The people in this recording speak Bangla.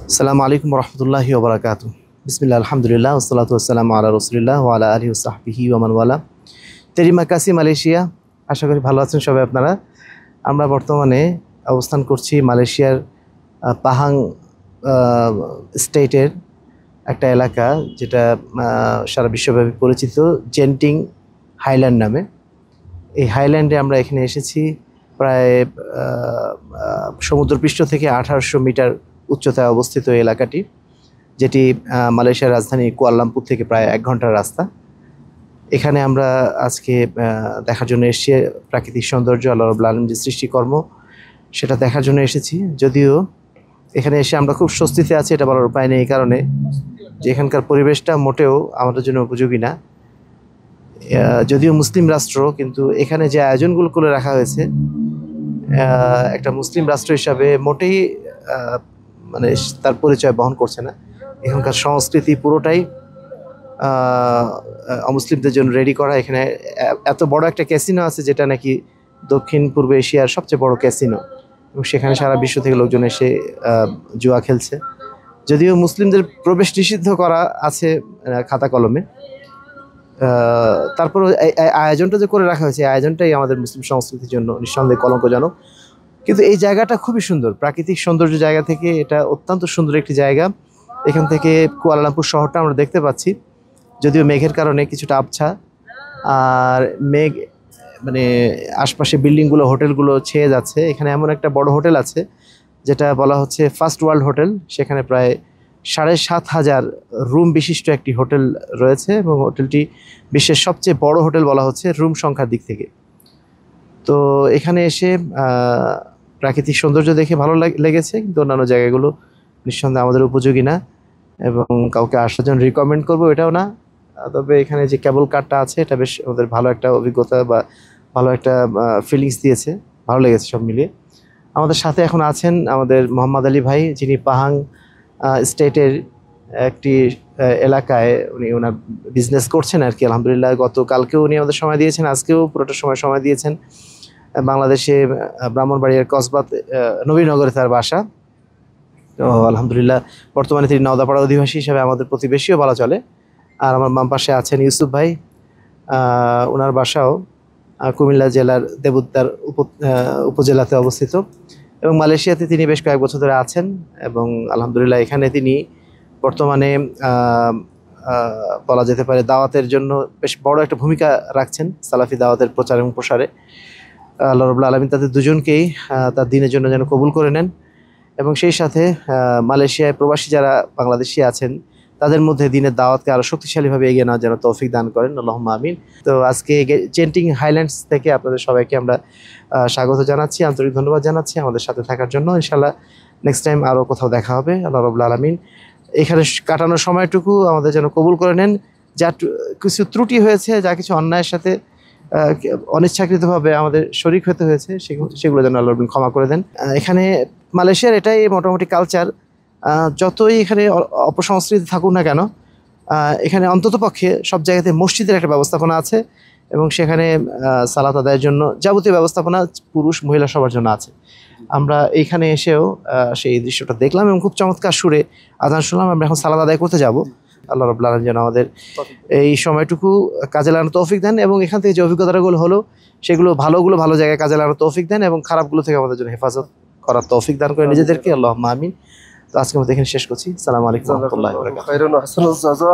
আসসালামু আলাইকুম রহমতুল্লাহি ওয়া বারাকাতুহু। বিসমিল্লাহ আলহামদুলিল্লাহ ওয়াসসালাতু ওয়াসসালামু আলা রাসূলিল্লাহ ওয়া আলা আলিহি ওয়া সাহবিহি ওয়া মান ওয়ালা। তেরিমা কাসি মালয়েশিয়া, আশা করি ভালো আছেন সবাই আপনারা। আমরা বর্তমানে অবস্থান করছি মালয়েশিয়ার পাহাং স্টেটের একটা এলাকা, যেটা সারা বিশ্বব্যাপী পরিচিত জেন্টিং হাইল্যান্ড নামে। এই হাইল্যান্ডে আমরা এখানে এসেছি প্রায় সমুদ্রপৃষ্ঠ থেকে 1800 মিটার উচ্চতায় অবস্থিত এই এলাকাটি, যেটি মালয়েশিয়ার রাজধানী কুয়ালালামপুর থেকে প্রায় 1 ঘন্টার রাস্তা। এখানে আমরা আজকে দেখার জন্য এসেছি প্রাকৃতিক সৌন্দর্য, আল্লাহ রাব্বুল আলামিন যে সৃষ্টিকর্ম, সেটা দেখার জন্য এসেছি। যদিও এখানে এসে আমরা খুব স্বস্তিতে আছি, এটা বলার উপায় নেই, এই কারণে যে এখানকার পরিবেশটা মোটেও আমাদের জন্য উপযোগী না। যদিও মুসলিম রাষ্ট্র, কিন্তু এখানে যে আয়োজনগুলো করে রাখা হয়েছে একটা মুসলিম রাষ্ট্র হিসাবে মোটেই মানে তার পরিচয় বহন করছে না। এখানকার সংস্কৃতি পুরোটাই অমুসলিমদের জন্য রেডি করা। এখানে এত বড় একটা ক্যাসিনো আছে, যেটা নাকি দক্ষিণ পূর্ব এশিয়ার সবচেয়ে বড় ক্যাসিনো, এবং সেখানে সারা বিশ্ব থেকে লোকজন এসে জুয়া খেলছে। যদিও মুসলিমদের প্রবেশ নিষিদ্ধ করা আছে খাতা কলমে, তারপরে আয়োজনটা যে করে রাখা হয়েছে, এই আয়োজনটাই আমাদের মুসলিম সংস্কৃতির জন্য নিঃসন্দেহে কলঙ্কজনক। কিন্তু এই জায়গাটা খুবই সুন্দর, প্রাকৃতিক সৌন্দর্য জায়গা থেকে এটা অত্যন্ত সুন্দর একটি জায়গা। এখান থেকে কুয়ালালামপুর শহরটা আমরা দেখতে পাচ্ছি, যদিও মেঘের কারণে কিছুটা আবছা, আর মেঘ মানে আশপাশে বিল্ডিংগুলো, হোটেলগুলো ছেয়ে যাচ্ছে। এখানে এমন একটা বড় হোটেল আছে যেটা বলা হচ্ছে ফার্স্ট ওয়ার্ল্ড হোটেল। সেখানে প্রায় ৭,৫০০ রুম বিশিষ্ট একটি হোটেল রয়েছে, এবং হোটেলটি বিশ্বের সবচেয়ে বড় হোটেল বলা হচ্ছে রুম সংখ্যার দিক থেকে। তো এখানে এসে প্রাকৃতিক সৌন্দর্য দেখে ভালো লেগেছে, কিন্তু অন্যান্য জায়গাগুলো নিঃসন্দেহে আমাদের উপযোগী না, এবং কাউকে আসার জন্য রিকমেন্ড করবো এটাও না। তবে এখানে যে কেবল কারটা আছে, এটা বেশ আমাদের ভালো একটা অভিজ্ঞতা বা ভালো একটা ফিলিংস দিয়েছে, ভালো লেগেছে সব মিলিয়ে। আমাদের সাথে এখন আছেন আমাদের মোহাম্মদ আলী ভাই, যিনি পাহাং স্টেটের একটি এলাকায় উনি ওনার বিজনেস করছেন আর কি। আলহামদুলিল্লাহ, গতকালকেও উনি আমাদের সময় দিয়েছেন, আজকেও পুরোটা সময় দিয়েছেন। বাংলাদেশে ব্রাহ্মণবাড়িয়ার কসবাত নবীনগরে তার বাসা। তো আলহামদুলিল্লাহ, বর্তমানে তিনি নওদাপাড়া অধিবাসী হিসাবে আমাদের প্রতিবেশীও বলা চলে। আর আমার বাম পাশে আছেন ইউসুফ ভাই, ওনার বাসাও কুমিল্লা জেলার দেবুদ্দার উপজেলাতে অবস্থিত, এবং মালয়েশিয়াতে তিনি বেশ কয়েক বছর ধরে আছেন। এবং আলহামদুলিল্লাহ, এখানে তিনি বর্তমানে বলা যেতে পারে দাওয়াতের জন্য বেশ বড় একটা ভূমিকা রাখছেন, সালাফি দাওয়াতের প্রচার এবং প্রসারে। আল্লাহ রাব্বুল আলামিন তাদের দুজনকেই তার দ্বীনের জন্য যেন কবুল করে নেন, এবং সেই সাথে মালয়েশিয়ায় প্রবাসী যারা বাংলাদেশি আছেন, তাদের মধ্যে দ্বীনের দাওয়াতকে আরও শক্তিশালীভাবে এগিয়ে নেওয়ার যেন তৌফিক দান করেন, আল্লাহুম্মা আমিন। তো আজকে জেন্টিং হাইল্যান্ডস থেকে আপনাদের সবাইকে আমরা স্বাগত জানাচ্ছি, আন্তরিক ধন্যবাদ জানাচ্ছি আমাদের সাথে থাকার জন্য। ইনশাআল্লাহ নেক্সট টাইম আরও কোথাও দেখা হবে। আল্লাহ রাব্বুল আলামিন এখানে কাটানোর সময়টুকু আমাদের যেন কবুল করে নেন। যা কিছু ত্রুটি হয়েছে, যা কিছু অন্যায়ের সাথে অনিচ্ছাকৃতভাবে আমাদের শরিক হতে হয়েছে, সেগুলো যেন আল্লাহ রাব্বুল ক্ষমা করে দেন। এখানে মালয়েশিয়ার এটাই মোটামুটি কালচার। যতই এখানে অপসংস্কৃতি থাকুক না কেন, এখানে অন্ততপক্ষে সব জায়গাতে মসজিদের একটা ব্যবস্থাপনা আছে, এবং সেখানে সালাত আদায়ের জন্য যাবতীয় ব্যবস্থাপনা পুরুষ মহিলা সবার জন্য আছে। আমরা এইখানে এসেও সেই দৃশ্যটা দেখলাম, এবং খুব চমৎকার সুরে আজান শুনলাম। আমরা এখন সালাত আদায় করতে যাব। আল্লাহ রাব্বুল আলামিন যেন আমাদের এই সময়টুকু কাজে লাগানোর তৌফিক দেন, এবং এখান থেকে যে অভিজ্ঞতাগুলো হলো সেগুলো ভালো জায়গায় কাজে লাগানোর তৌফিক দেন, এবং খারাপগুলো থেকে আমাদের জন্য হেফাজত করার তৌফিক দান করে নিজেদেরকে। আল্লাহুম্মা আমিন। তো আজকের মতো এখানে শেষ করছি। আসসালামু আলাইকুম ওয়া রাহমাতুল্লাহি ওয়া বারাকাতুহু।